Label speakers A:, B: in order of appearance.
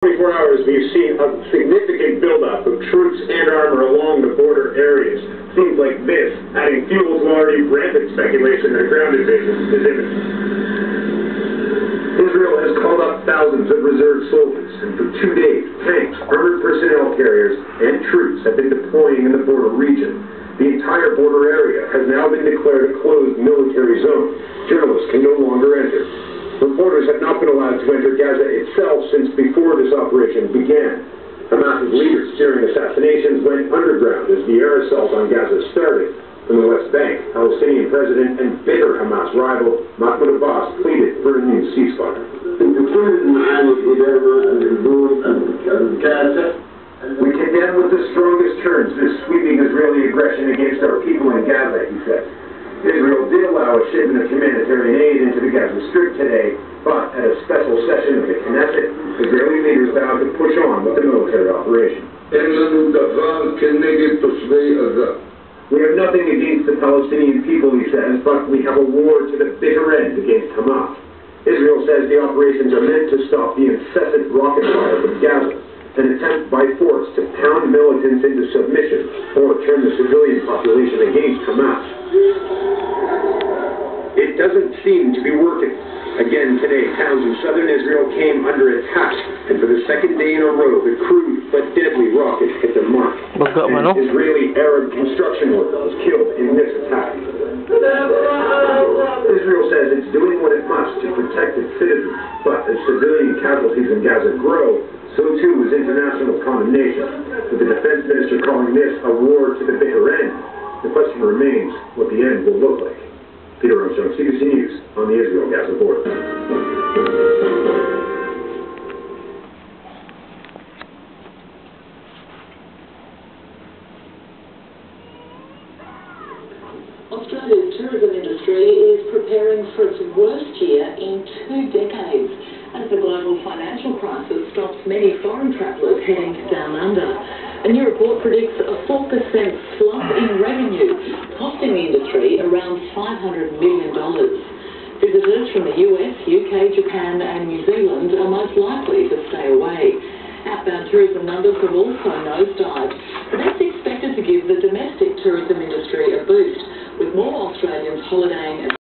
A: 24 hours, we've seen a significant buildup of troops and armor along the border areas. Scenes like this, adding fuel to already rampant speculation that a ground invasion is imminent. Israel has called up thousands of reserve soldiers, and for 2 days, tanks, armored personnel carriers, and troops have been deploying in the border region. The entire border area has now been declared a closed military zone. Journalists can no longer enter. Reporters have not been allowed to enter Gaza itself since before this operation began. Hamas's leaders steering assassinations went underground as the air assault on Gaza started. From the West Bank, Palestinian president and bitter Hamas rival Mahmoud Abbas pleaded for a new ceasefire. We condemn with the strongest terms this sweeping Israeli aggression against our people in Gaza, he said. Israel did allow a shipment of humanitarian aid into the Gaza Strip today, but at a special session of the Knesset, Israeli leaders vowed to push on with the military operation. We have nothing against the Palestinian people, he says, but we have a war to the bitter end against Hamas. Israel says the operations are meant to stop the incessant rocket fire from Gaza, an attempt by force to pound militants into submission or turn the civilian population against Hamas. It doesn't seem to be working. Again today, towns in southern Israel came under attack, and for the second day in a row, the crude but deadly rocket hit their mark. An Israeli Arab construction worker was killed in this attack. Israel says it's doing what it must to protect its citizens, but as civilian casualties in Gaza grow, so too is international condemnation, with the defense minister calling this a war to the bitter end. The question remains what the end will look like. Peter Armstrong, CBC News, on the Israel-Gaza border.
B: Australia's tourism industry is preparing for its worst year in 2 decades as the global financial crisis stops many foreign travellers heading down under. A new report predicts a 4% slump in revenue, costing the industry around $500 million. Visitors from the US, UK, Japan and New Zealand are most likely to stay away. Outbound tourism numbers have also nosedived, but that's expected to give the domestic tourism industry a boost, with more Australians holidaying